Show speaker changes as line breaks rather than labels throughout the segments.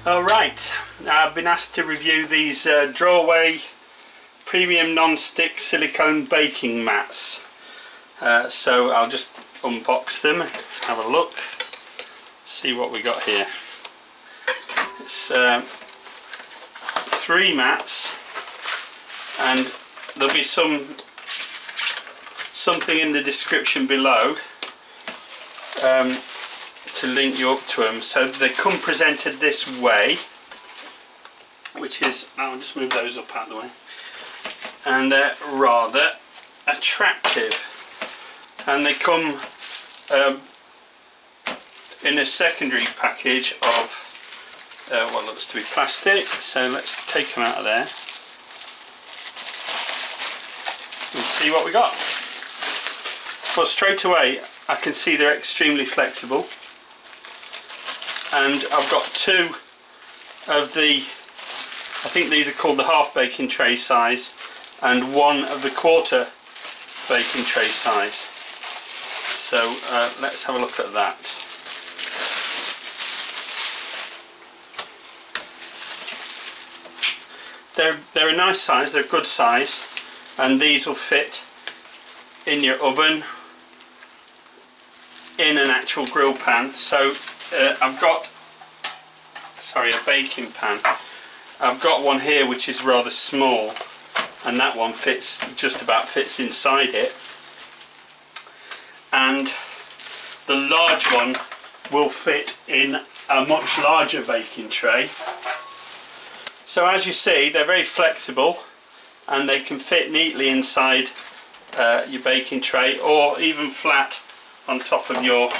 Alright, I've been asked to review these Draway premium non-stick silicone baking mats. So I'll just unbox them, have a look, see what we got here. It's 3 mats, and there'll be something in the description below to link you up to them. So they come presented this way, which is, I'll just move those up out of the way, and they're rather attractive, and they come in a secondary package of what looks to be plastic. So let's take them out of there and see what we got. Well, straight away I can see they're extremely flexible, and I've got 2 of the, I think these are called the half baking tray size, and 1 of the quarter baking tray size. So let's have a look at that. They're a nice size, they're a good size, and these will fit in your oven, in an actual grill pan. So I've got, sorry, a baking pan. I've got one here which is rather small, and that one fits, just about fits inside it, and the large one will fit in a much larger baking tray. So as you see, they're very flexible, and they can fit neatly inside your baking tray, or even flat on top of your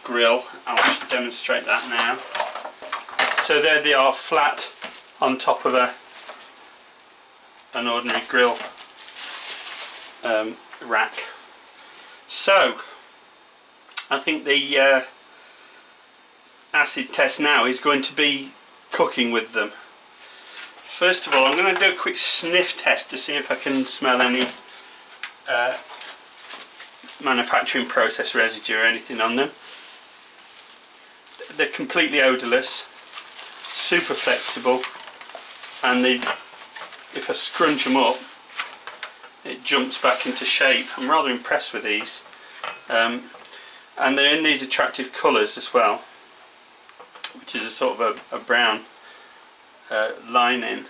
grill. I'll demonstrate that now. So there they are, flat on top of an ordinary grill rack. So I think the acid test now is going to be cooking with them. First of all, I'm going to do a quick sniff test to see if I can smell any manufacturing process residue or anything on them. They're completely odourless, super flexible, and if I scrunch them up, it jumps back into shape. I'm rather impressed with these, and they're in these attractive colours as well, which is a sort of a brown lining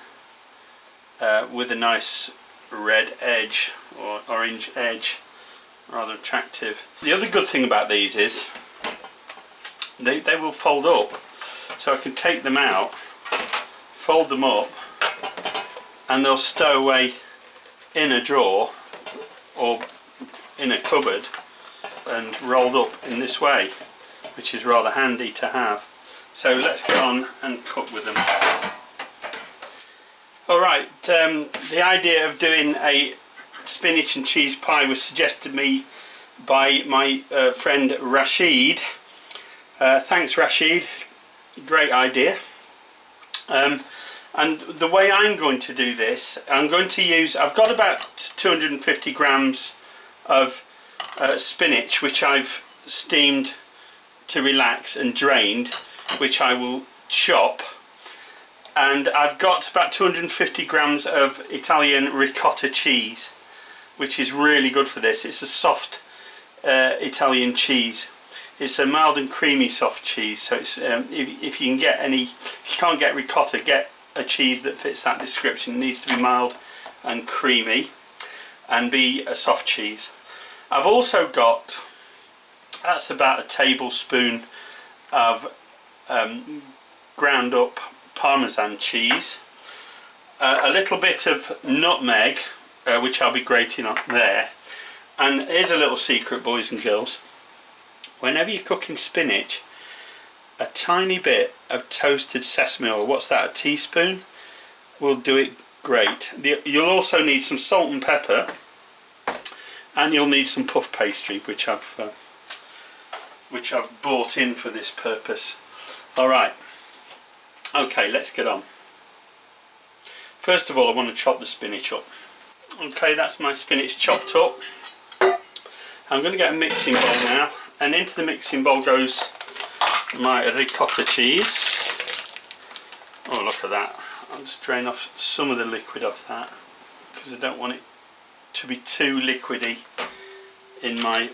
with a nice red edge or orange edge, rather attractive. The other good thing about these is they will fold up, so I can take them out, fold them up, and they'll stow away in a drawer or in a cupboard and rolled up in this way, which is rather handy to have. So let's get on and cook with them. Alright, the idea of doing a spinach and cheese pie was suggested to me by my friend Rashid. Thanks Rashid, great idea. And the way I'm going to do this, I'm going to use, I've got about 250 grams of spinach which I've steamed to relax and drained, which I will chop, and I've got about 250 grams of Italian ricotta cheese, which is really good for this. It's a soft Italian cheese. It's a mild and creamy soft cheese, so it's if you can get any, if you can't get ricotta, get a cheese that fits that description. It needs to be mild and creamy and be a soft cheese. I've also got, that's about a tablespoon of ground up Parmesan cheese, a little bit of nutmeg, which I'll be grating on there. And here's a little secret, boys and girls: whenever you're cooking spinach, a tiny bit of toasted sesame oil, what's that, a teaspoon, will do it great. You'll also need some salt and pepper, and you'll need some puff pastry, which I've bought in for this purpose. Alright, okay, let's get on. First of all, I want to chop the spinach up. Okay, that's my spinach chopped up. I'm going to get a mixing bowl now, and into the mixing bowl goes my ricotta cheese. Oh, look at that. I'll just drain off some of the liquid off that because I don't want it to be too liquidy in my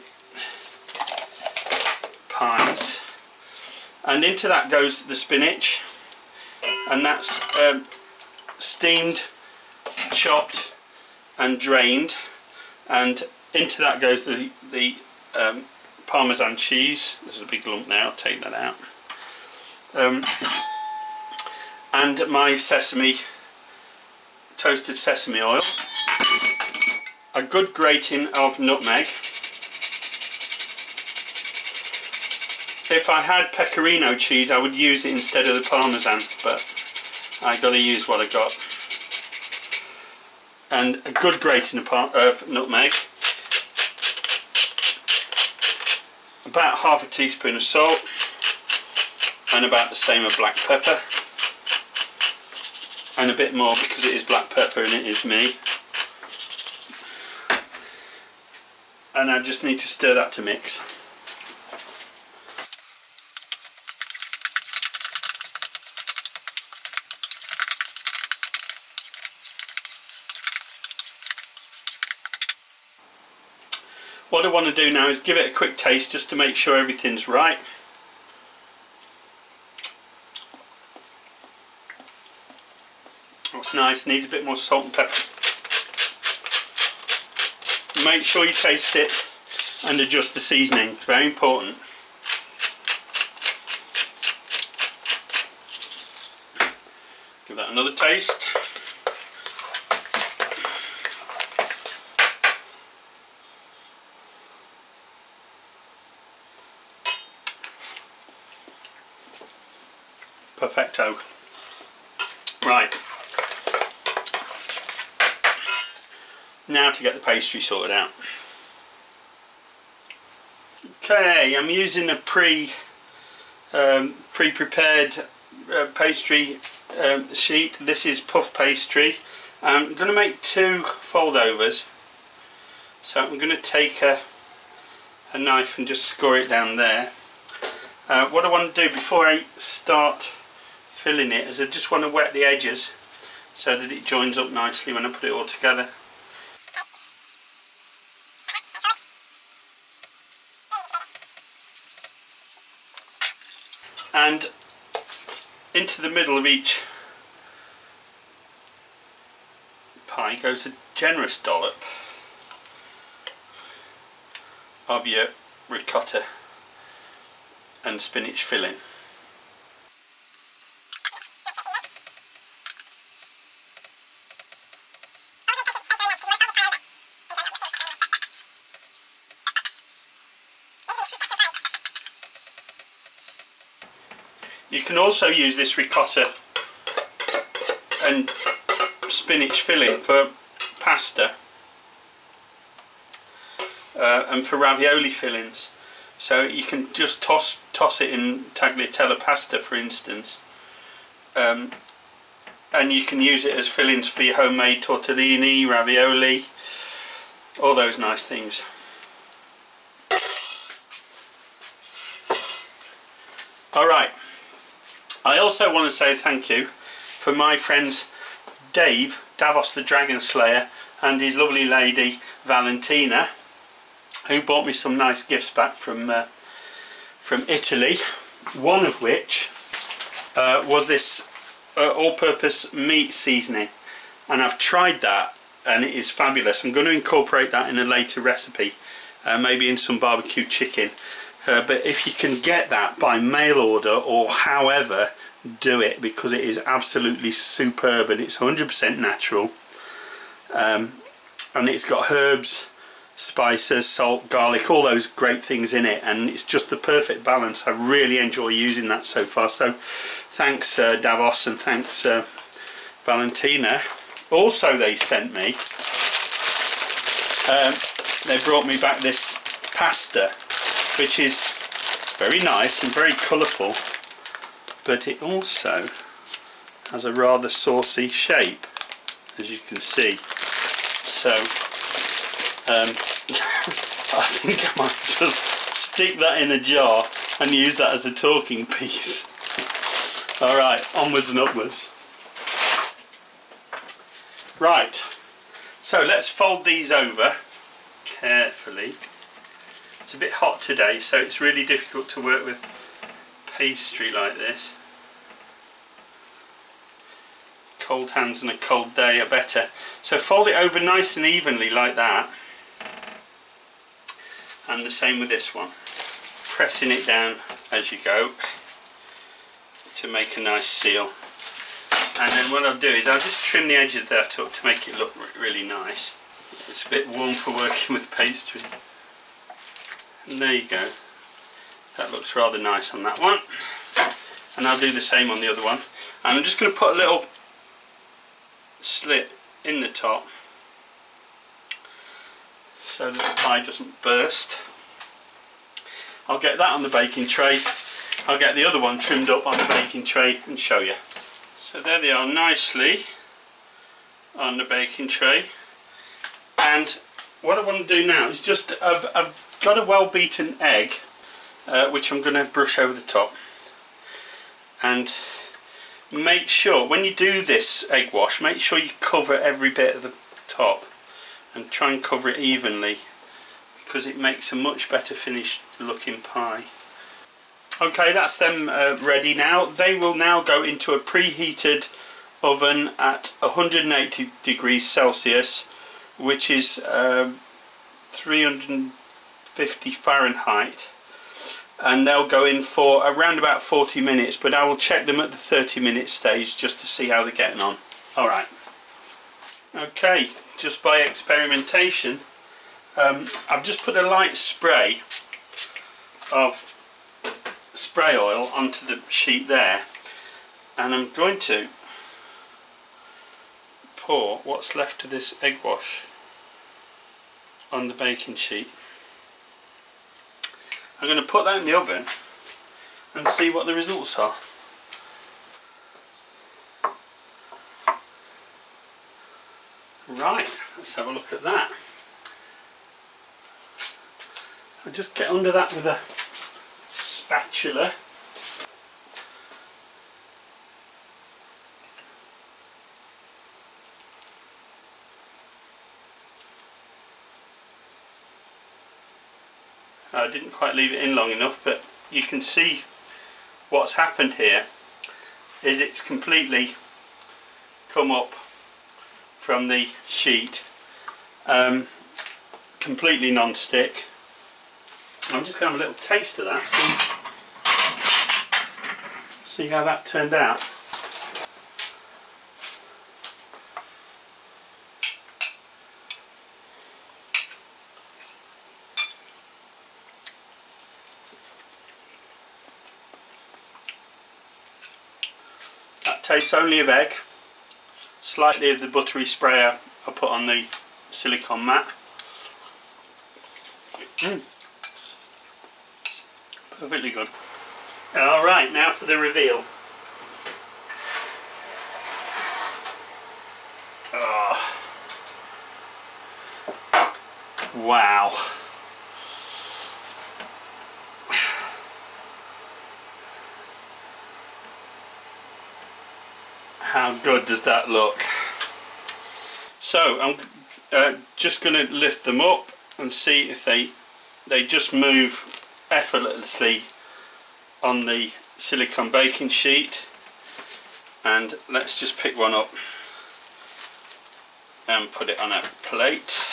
pies. And into that goes the spinach, and that's steamed, chopped and drained, and into that goes the Parmesan cheese. There's a big lump now, I'll take that out. And my toasted sesame oil, a good grating of nutmeg. If I had pecorino cheese I would use it instead of the Parmesan, but I got to use what I got. And a good grating of nutmeg, about half a teaspoon of salt, and about the same of black pepper, and a bit more because it is black pepper and it is me. And I just need to stir that to mix. What I want to do now is give it a quick taste just to make sure everything's right. That's nice, needs a bit more salt and pepper. Make sure you taste it and adjust the seasoning, it's very important. Give that another taste. Perfecto. Right. Now to get the pastry sorted out. Okay, I'm using a pre-prepared pastry sheet. This is puff pastry. I'm going to make 2 foldovers. So I'm going to take a knife and just score it down there. What I want to do before I start filling it is I just want to wet the edges so that it joins up nicely when I put it all together. And into the middle of each pie goes a generous dollop of your ricotta and spinach filling. You can also use this ricotta and spinach filling for pasta and for ravioli fillings. So you can just toss it in tagliatelle pasta, for instance, and you can use it as fillings for your homemade tortellini, ravioli, all those nice things. Alright, I also want to say thank you for my friends Dave, Davos the Dragon Slayer, and his lovely lady Valentina, who bought me some nice gifts back from Italy, one of which was this all-purpose meat seasoning, and I've tried that and it is fabulous. I'm going to incorporate that in a later recipe, maybe in some barbecue chicken, but if you can get that by mail order or however, do it, because it is absolutely superb and it's 100% natural, and it's got herbs, spices, salt, garlic, all those great things in it, and it's just the perfect balance. I really enjoy using that so far, so thanks Davos, and thanks Valentina. Also they sent me, they brought me back this pasta, which is very nice and very colourful, but it also has a rather saucy shape, as you can see. So I think I might just stick that in a jar and use that as a talking piece. Alright, onwards and upwards. Right, so let's fold these over carefully. It's a bit hot today, so it's really difficult to work with pastry like this. Cold hands on a cold day are better. So fold it over nice and evenly like that. And the same with this one. Pressing it down as you go to make a nice seal. And then what I'll do is I'll just trim the edges of that up to make it look really nice. It's a bit warm for working with pastry. And there you go. So that looks rather nice on that one. And I'll do the same on the other one. And I'm just going to put a little slit in the top so that the pie doesn't burst. I'll get that on the baking tray. I'll get the other one trimmed up on the baking tray and show you. So there they are nicely on the baking tray. And what I want to do now is just, I've got a well beaten egg which I'm going to brush over the top. And make sure when you do this egg wash, make sure you cover every bit of the top and try and cover it evenly, because it makes a much better finished looking pie. Okay, that's them ready now. They will now go into a preheated oven at 180 degrees Celsius, which is 350 Fahrenheit. And they'll go in for around about 40 minutes, but I will check them at the 30-minute stage just to see how they're getting on. Alright. Okay, just by experimentation, I've just put a light spray of spray oil onto the sheet there, and I'm going to pour what's left of this egg wash on the baking sheet. I'm going to put that in the oven and see what the results are. Right, let's have a look at that. I'll just get under that with a spatula. I didn't quite leave it in long enough, but you can see what's happened here is it's completely come up from the sheet, completely non-stick. I'm just going to have a little taste of that, see how that turned out. Tastes only of egg, slightly of the buttery sprayer I put on the silicone mat. Perfectly good. Alright, now for the reveal. Oh. Wow. How good does that look? So I'm just going to lift them up and see if they just move effortlessly on the silicone baking sheet. And let's just pick one up and put it on a plate.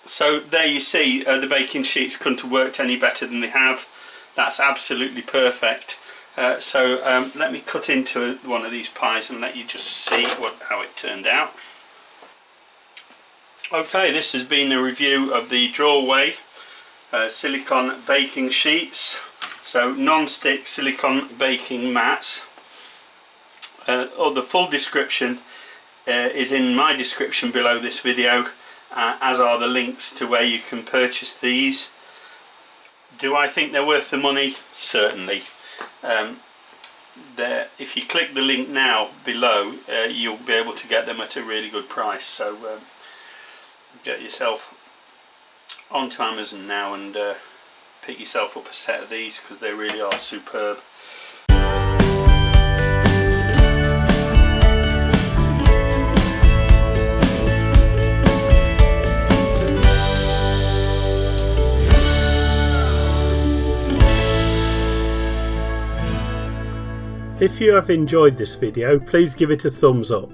So there you see the baking sheets couldn't have worked any better than they have. That's absolutely perfect. So let me cut into one of these pies and let you just see how it turned out. Okay, this has been a review of the Draway silicone baking sheets. So non-stick silicone baking mats. The full description is in my description below this video, as are the links to where you can purchase these. Do I think they're worth the money? Certainly. If you click the link now below, you'll be able to get them at a really good price. So get yourself onto Amazon now and pick yourself up a set of these because they really are superb. If you have enjoyed this video, please give it a thumbs up.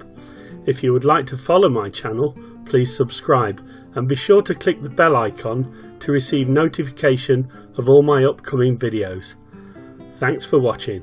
If you would like to follow my channel, please subscribe and be sure to click the bell icon to receive notification of all my upcoming videos. Thanks for watching.